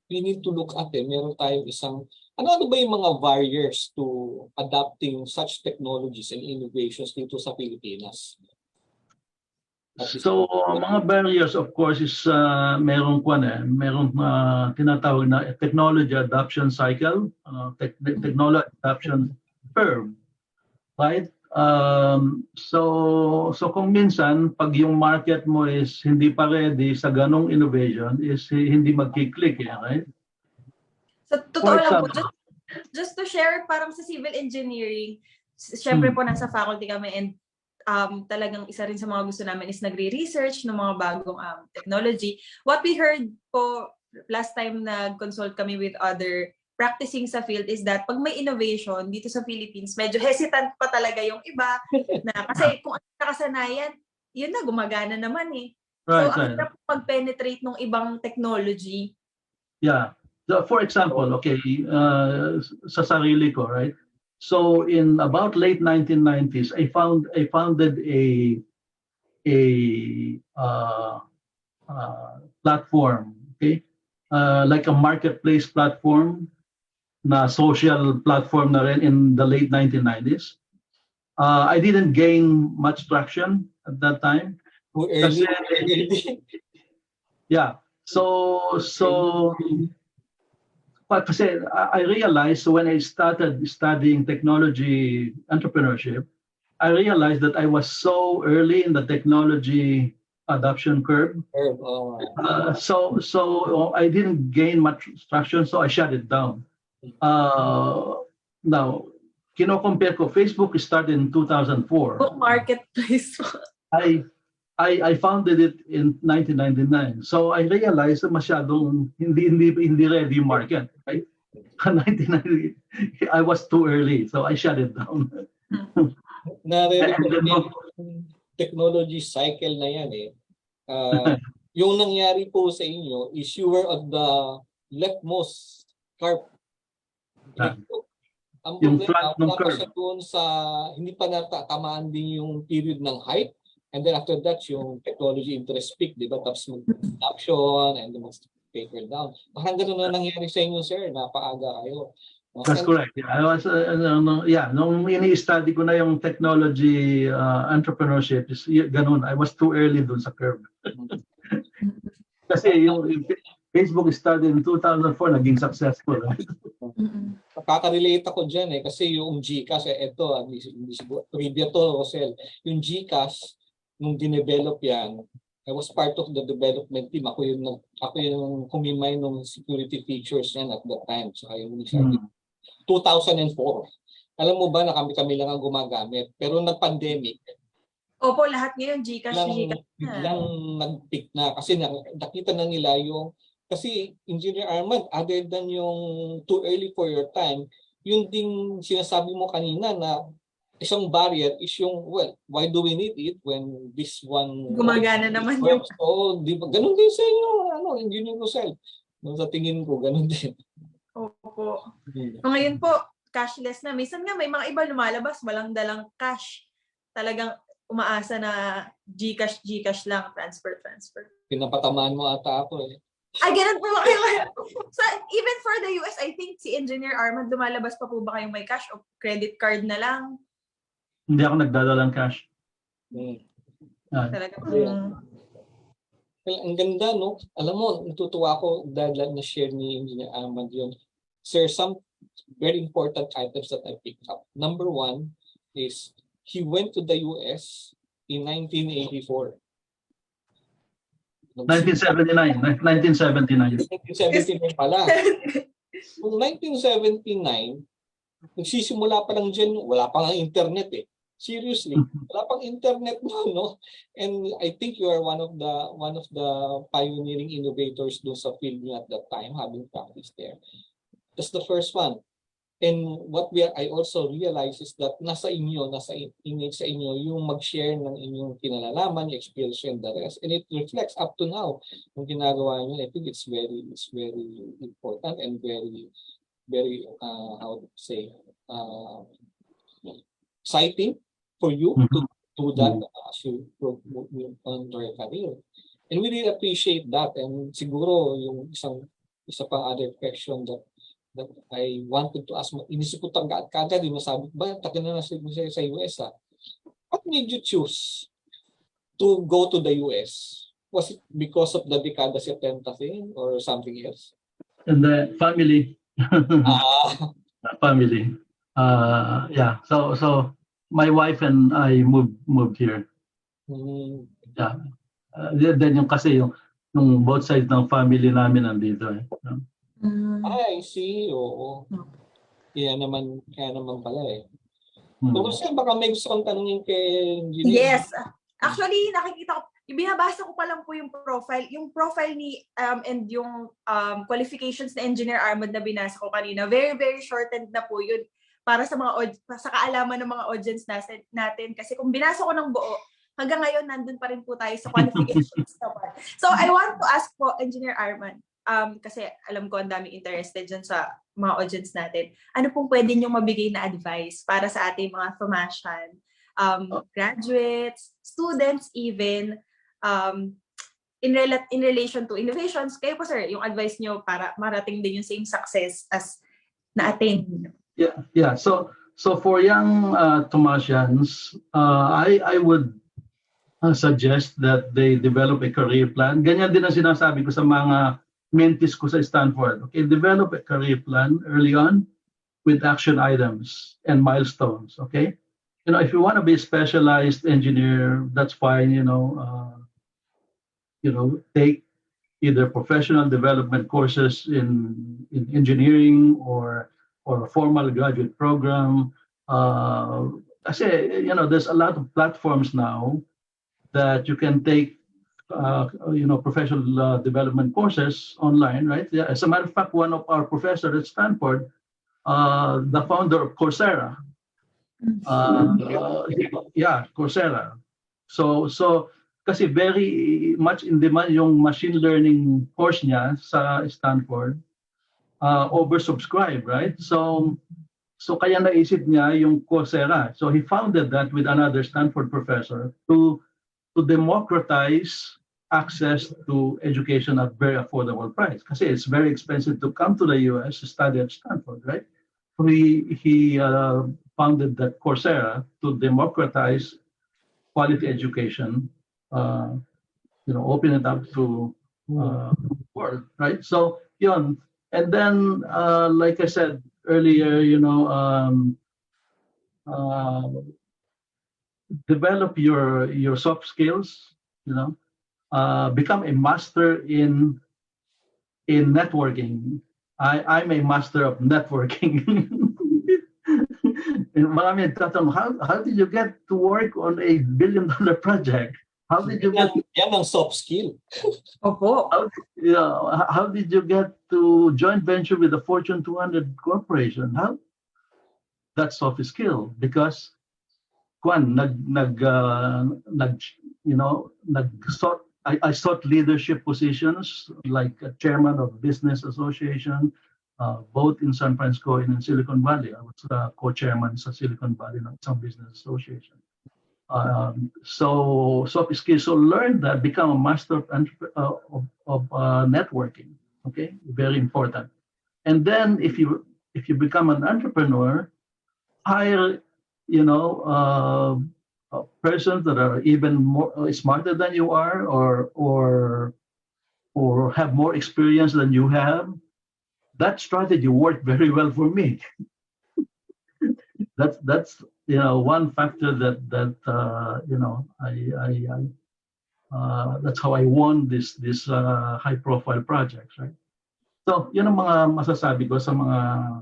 we need to look at. Meron tayong isang, ano ba yung mga barriers to adapting such technologies and innovations dito sa Pilipinas? So, mga barriers of course is merong tinatawag na technology adoption cycle, technology adoption curve, right? So kung minsan pag yung market mo is hindi pa ready sa ganong innovation is hindi magki-click, right? So totoo lang po, just to share, parang sa civil engineering, syempre po nasa faculty kami and talagang isa rin sa mga gusto namin is nagre-research ng mga bagong technology. What we heard po last time nag-consult kami with other practicing sa field is that pag may innovation dito sa Philippines, medyo hesitant pa talaga yung iba na kasi kung ano nakasanayan, yun na, gumagana naman eh. So, ang hirap pag-penetrate ng ibang technology. Yeah. So, for example, okay, sa sarili ko, right? So in about late 1990s, I founded a platform, okay, like a marketplace platform, na social platform na rin in the late 1990s. I didn't gain much traction at that time. Yeah. Kasi I realized when I started studying technology entrepreneurship, I realized that I was so early in the technology adoption curve. So I didn't gain much traction, so I shut it down. Now, kino-compare ko, Facebook started in 2004. Marketplace. I founded it in 1999. So I realized na masyadong hindi ready market, right? 1990, I was too early, so I shut it down. Technology cycle na yan eh. Yung nangyari po sa inyo is you were at the leftmost curve. Ang problema, wala pa siya doon sa, hindi pa natatamaan din yung period ng hype. And then after that, yung technology interest peak, di ba? Tapos mag-adoption and then mag-taper down. Parang ganun na nangyari sa inyo, sir. Napaaga kayo. That's correct. Yeah, I was, nung ini-study ko na yung technology entrepreneurship, is ganun. I was too early dun sa curve. Kasi yung Facebook started in 2004, naging successful. Right? Kaka-relate ako dyan eh. Kasi yung GCash, ito, trivia to, Rocel. Yung GCash, nung dinevelop yan, I was part of the development team. Ako yung humimay ng security features yan at that time. So, 2004. Alam mo ba na kami lang ang gumagamit? Pero nag-pandemic. Opo, lahat ngayon GCash. Biglang nag-pick na. Kasi nakita na nila yung, kasi Engineer Armand, other than yung too early for your time, yung ding sinasabi mo kanina na isang barrier is yung, well, why do we need it when this one gumagana naman yung di ba ganun din sa inyo, Engineer Rocel. Sa tingin ko ganun din. Opo. Ngayon po cashless na, minsan nga may mga iba lumalabas walang dalang cash, talagang umaasa na GCash lang, transfer. Pinapatamaan mo ata ako eh. Ay, ganun po ba kayo? So, even for the US, I think si Engineer Armand, lumalabas pa po ba kayong may cash o credit card na lang? Hindi ako nagdadalang cash. Talaga po. Well, ang ganda, no? Alam mo, natutuwa ako dahil na-share ni Engineer Armand yun. Sir, some very important items that I picked up. Number one is he went to the US in 1984. 1979. 1979 pala. Noong 1979, nagsisimula pa lang dyan, wala pa nga internet eh. Seriously, wala pang internet mo, no? And I think you are one of the pioneering innovators doon sa field niyo at that time, having practiced there. That's the first one. And I also realize is that nasa inyo yung mag-share ng inyong kinalalaman, yung experience and the rest, and it reflects up to now yung ginagawa niyo. I think it's very important and very how to say exciting for you to do that as you move on to your career. And we really appreciate that. And siguro yung isa pang other question that I wanted to ask, inisip ko kagad, masabi ba, taga na sa US What made you choose to go to the US? Was it because of the Dekada 70 thing or something else? And the family. Family. Yeah. So my wife and I moved here. Yeah. Then yung kasi yung both sides ng family namin nandito eh. I see. Oo. Kaya naman pala eh. Rocel, baka may gusto kong tanungin kay Engineer. Yes. Actually, nakikita ko, binabasa ko pa lang po yung profile ni and yung qualifications na Engineer Armand na binasa ko kanina. Very, very shortened na po yun para sa kaalaman ng mga audience natin. Kasi kung binasa ko ng buo, hanggang ngayon nandun pa rin po tayo sa qualifications naman. So I want to ask po, Engineer Armand, kasi alam ko ang daming interested dyan sa mga audience natin. Ano pong pwede nyo mabigay na advice para sa ating mga Thomasian, graduates, students even, in relation to innovations? Kayo po sir, yung advice nyo para marating din yung same success as na-attain. Yeah. So for young Thomasians, I would suggest that they develop a career plan. Ganyan din ang sinasabi ko sa mga mentees ko sa Stanford. Okay, develop a career plan early on with action items and milestones. Okay, if you want to be a specialized engineer, that's fine. Take either professional development courses in engineering or a formal graduate program. Kasi there's a lot of platforms now that you can take professional development courses online, right? Yeah. As a matter of fact, one of our professors at Stanford, the founder of Coursera, Coursera. So kasi very much in demand yung machine learning course niya sa Stanford, oversubscribed, right? So kaya naisip niya yung Coursera. So he founded that with another Stanford professor to democratize access to education at very affordable price. Kasi it's very expensive to come to the US to study at Stanford, right? So he founded that Coursera to democratize quality education, open it up to world, right? So yun. And then, like I said earlier, develop your soft skills, become a master in networking. I'm a master of networking. Marami nagtatanong, how did you get to work on a billion-dollar project? How did you get? Yan ang soft skill. Opo. How did you get to joint venture with the Fortune 200 corporation? That's soft skill because I sought leadership positions like a chairman of business association, both in San Francisco and in Silicon Valley. I was co-chairman sa Silicon Valley ng some business association. So soft skills. So learn that, become a master of networking. Okay, very important. And then if you become an entrepreneur, hire persons that are even more smarter than you are, or have more experience than you have. That strategy worked very well for me. That's one factor that that's how I won this high profile projects, right? So yun ang mga masasabi ko sa mga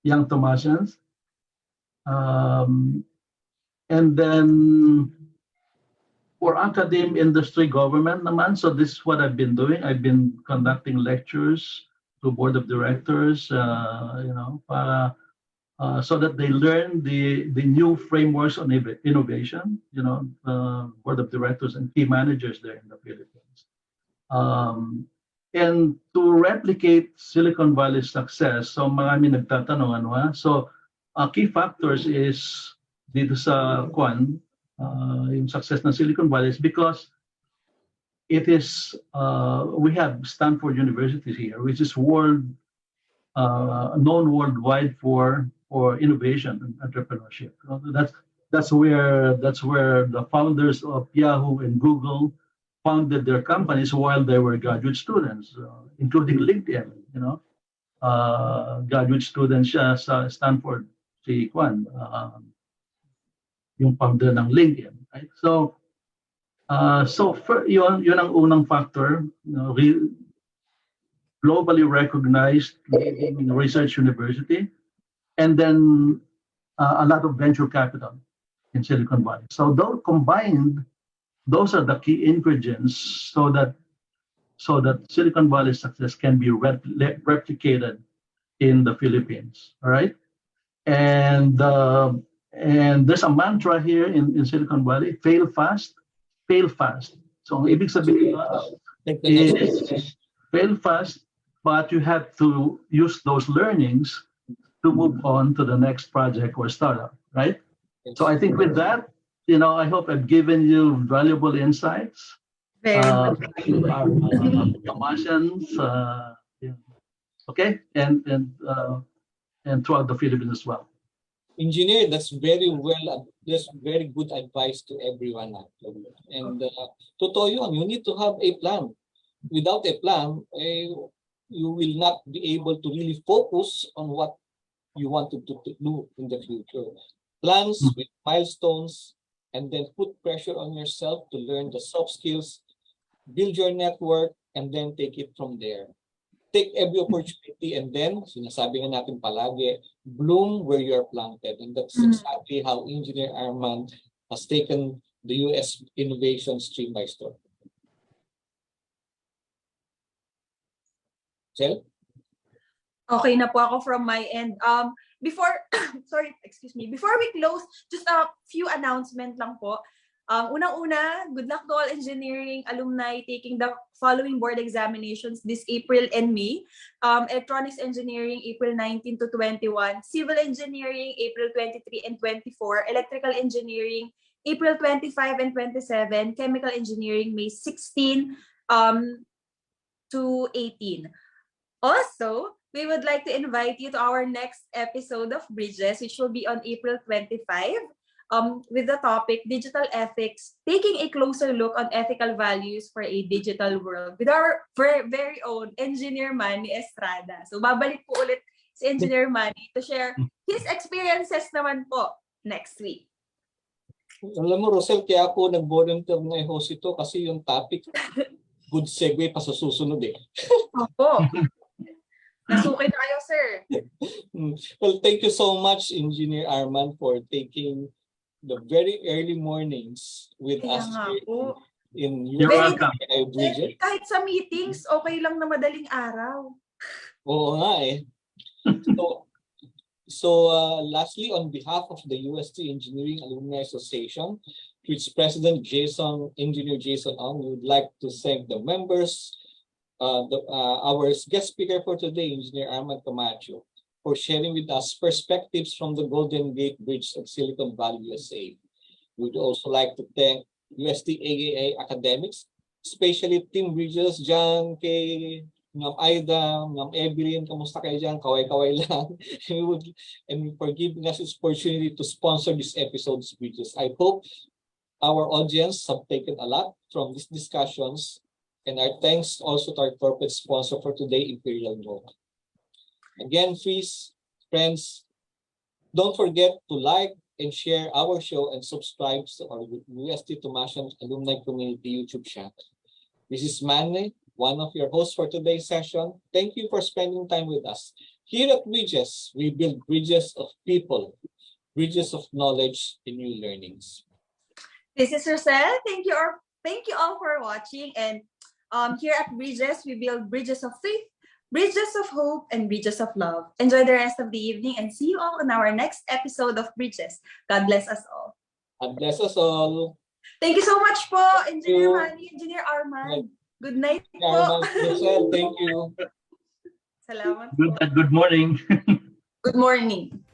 young Thomasians. And then for academe, industry, government naman, so this is what I've been doing. I've been conducting lectures to board of directors, para so that they learn the new frameworks on innovation, board of directors and key managers there in the Philippines. And to replicate Silicon Valley's success, so marami nagtatanong, so key factors is dito sa yung success ng Silicon Valley is because it is, we have Stanford University here, which is known worldwide for innovation and entrepreneurship. That's where the founders of Yahoo and Google founded their companies while they were graduate students, including LinkedIn. Graduate student siya sa Stanford, si Kwan, yung founder ng LinkedIn, right? So yun ang unang factor, globally recognized leading research university, and then a lot of venture capital in Silicon Valley. So those combined, those are the key ingredients so that Silicon Valley's success can be replicated in the Philippines. All right, and there's a mantra here in Silicon Valley: fail fast, fail fast. So ang ibig sabihin is fail fast, but you have to use those learnings to move on to the next project or startup, right? So I think with that, I hope I've given you valuable insights. Thomasians, okay, and throughout the Philippines as well. Engineer, that's very good advice to everyone actually. And totoo yun, you need to have a plan. Without a plan, you will not be able to really focus on what you wanted to do in the future. Plans with milestones, and then put pressure on yourself to learn the soft skills, build your network, and then take it from there. Take every opportunity, and then, sinasabi nga natin palagi, bloom where you're planted. And that's exactly how Engineer Armand has taken the US innovation stream by storm. Rocel? Okay na po ako from my end. Before we close, just a few announcement lang po. Unang-una, good luck to all engineering alumni taking the following board examinations this April and May. Electronics engineering, April 19 to 21. Civil engineering, April 23 and 24. Electrical engineering, April 25 and 27. Chemical engineering, May 16 to 18. Also, we would like to invite you to our next episode of Bridges, which will be on April 25, with the topic Digital Ethics, taking a closer look on ethical values for a digital world with our very own Engineer Manny Estrada. So babalik po ulit si Engineer Manny to share his experiences naman po next week. Alam mo, Rocel, kaya ako nag-volunteer na i-host ito kasi yung topic, good segue pa sa susunod eh. Opo. Nasukay na kayo, sir. Well, thank you so much, Engineer Armand, for taking the very early mornings with us here in USTAAI. Kahit sa meetings, okay lang na madaling araw. Oo nga eh. So lastly, on behalf of the UST Engineering Alumni Association, to its President Engineer Jason Ong, we would like to thank the members, our guest speaker for today, Engineer Armand Cacacho, for sharing with us perspectives from the Golden Gate Bridge of Silicon Valley, USA. We'd also like to thank USTAAI academics, especially Team Bridges dyan kay Ma'am Aida, Ma'am Evelyn, kamusta kayo dyan? Kaway-kaway lang. And for giving us this opportunity to sponsor this episode's Bridges. I hope our audience have taken a lot from these discussions, and our thanks also to our corporate sponsor for today, Imperial. Again, friends, don't forget to like and share our show and subscribe to our UST Thomasian Alumni Community YouTube channel. This is Manny, one of your hosts for today's session. Thank you for spending time with us. Here at Bridges, we build bridges of people, bridges of knowledge and new learnings. This is Rocel. Thank you all for watching. And here at Bridges, we build bridges of faith, bridges of hope, and bridges of love. Enjoy the rest of the evening and see you all in our next episode of Bridges. God bless us all. God bless us all. Thank you so much po, Engineer Manny, Engineer Armand. Good night po. Armand, Rocel, thank you. Salamat Good morning. Good morning.